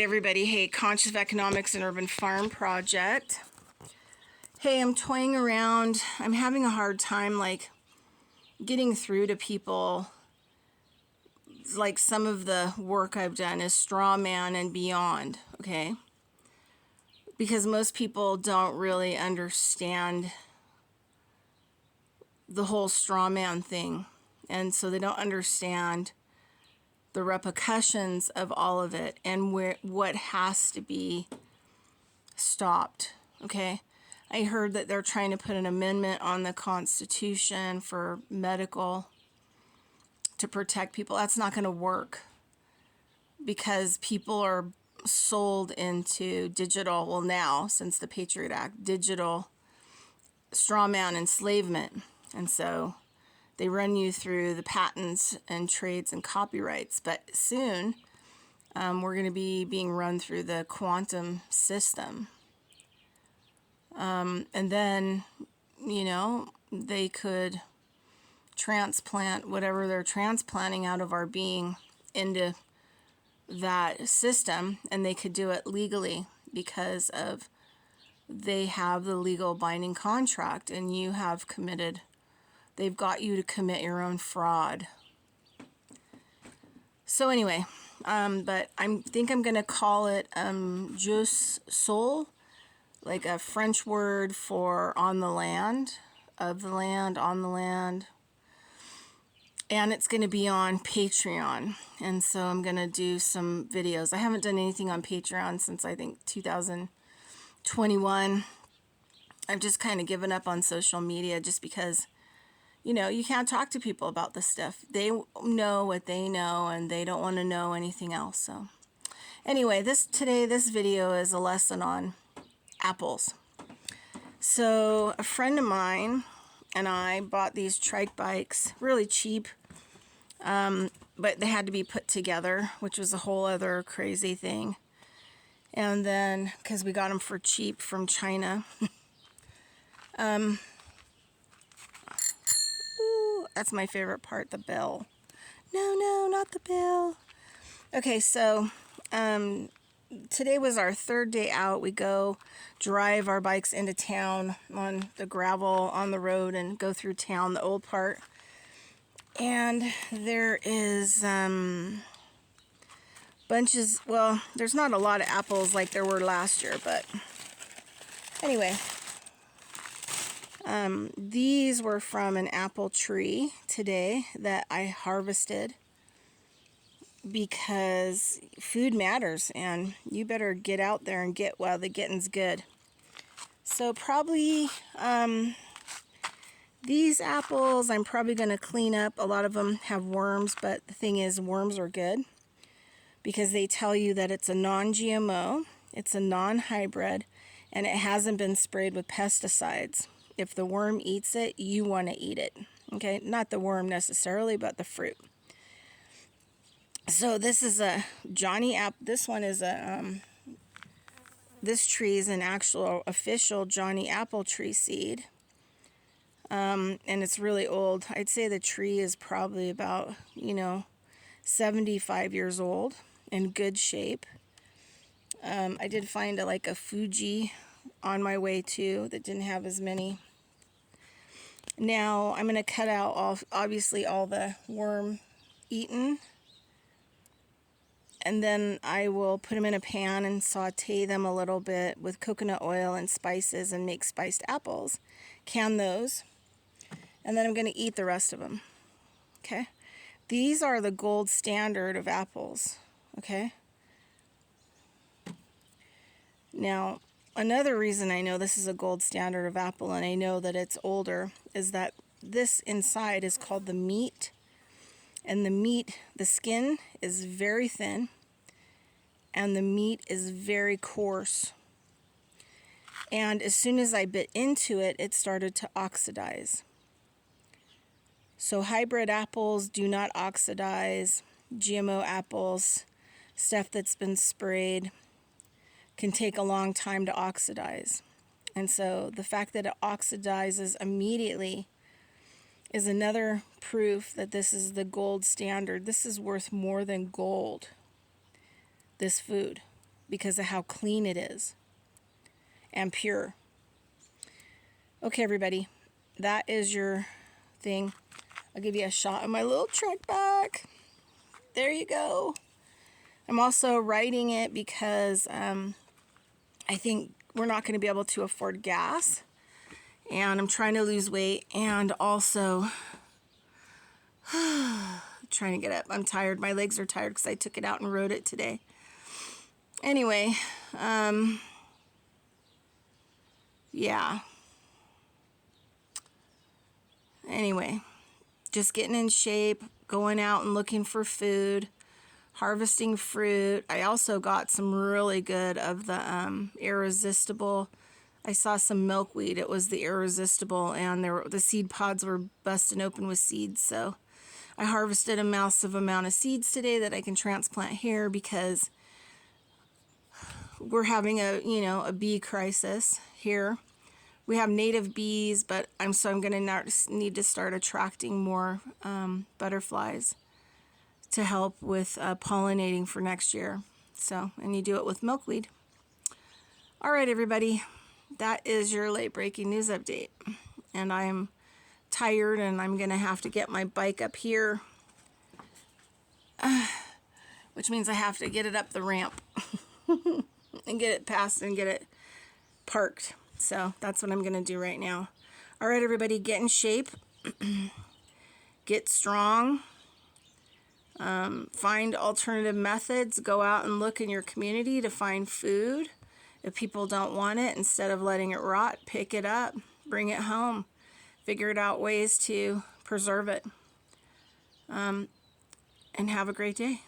everybody. Hey, Conscious Economics and Urban Farm Project. Hey, I'm toying around. I'm having a hard time, getting through to people. Like, some of the work I've done is straw man and beyond, okay? Because most people don't really understand the whole straw man thing. And so they don't understand the repercussions of all of it and what has to be stopped. Okay, I heard that they're trying to put an amendment on the Constitution for medical to protect people. That's not going to work because people are sold into digital, well now, since the Patriot Act, digital straw man enslavement. And so they run you through the patents and trades and copyrights, but soon we're going to be being run through the quantum system. And then, they could transplant whatever they're transplanting out of our being into that system, and they could do it legally because of they have the legal binding contract, and they've got you to commit your own fraud. So anyway, but I think I'm going to call it jus sol, like a French word for on the land, of the land, on the land. And it's going to be on Patreon. And so I'm going to do some videos. I haven't done anything on Patreon since I think 2021. I've just kind of given up on social media just because you can't talk to people about this stuff. They know what they know, and they don't want to know anything else. So anyway, this video is a lesson on apples. So a friend of mine and I bought these trike bikes, really cheap, but they had to be put together, which was a whole other crazy thing. And then, because we got them for cheap from China, that's my favorite part, the bell. No, not the bell. Okay, so today was our third day out. We go drive our bikes into town on the gravel on the road and go through town, the old part. And there is bunches, well, there's not a lot of apples like there were last year, but anyway. These were from an apple tree today that I harvested because food matters and you better get out there and get while the getting's good. So probably these apples I'm probably going to clean up. A lot of them have worms, but the thing is worms are good because they tell you that it's a non-GMO, it's a non-hybrid, and it hasn't been sprayed with pesticides. If the worm eats it, you want to eat it. Okay, not the worm necessarily, but the fruit. So this is a Johnny Apple. This one is this tree is an actual official Johnny Apple tree seed. And it's really old. I'd say the tree is probably about, 75 years old, in good shape. I did find a Fuji on my way too that didn't have as many. Now I'm going to cut out obviously all the worm eaten, and then I will put them in a pan and saute them a little bit with coconut oil and spices and make spiced apples. Can those, and then I'm going to eat the rest of them. Okay, these are the gold standard of apples. Okay, now another reason I know this is a gold standard of apple, and I know that it's older, is that this inside is called the meat. And the skin is very thin, and the meat is very coarse. And as soon as I bit into it, it started to oxidize. So hybrid apples do not oxidize. GMO apples, stuff that's been sprayed, can take a long time to oxidize. And so the fact that it oxidizes immediately is another proof that this is the gold standard. This is worth more than gold, this food. because of how clean it is and pure. Okay, everybody, that is your thing. I'll give you a shot of my little Trek bag. There you go. I'm also writing it because I think we're not going to be able to afford gas. And I'm trying to lose weight and also trying to get up. I'm tired. My legs are tired because I took it out and rode it today. Anyway, yeah. Anyway, just getting in shape, going out and looking for food, harvesting fruit. I also got some really good of the irresistible. I saw some milkweed. It was the irresistible, and the seed pods were busting open with seeds. So I harvested a massive amount of seeds today that I can transplant here because we're having a bee crisis here. We have native bees, but I'm going to need to start attracting more butterflies to help with pollinating for next year. So, and you do it with milkweed. All right, everybody, that is your late breaking news update. And I'm tired, and I'm going to have to get my bike up here, which means I have to get it up the ramp and get it past and get it parked. So that's what I'm going to do right now. All right, everybody, get in shape. Get strong. Find alternative methods. Go out and look in your community to find food. If people don't want it, instead of letting it rot, pick it up, bring it home. Figure out ways to preserve it. And have a great day.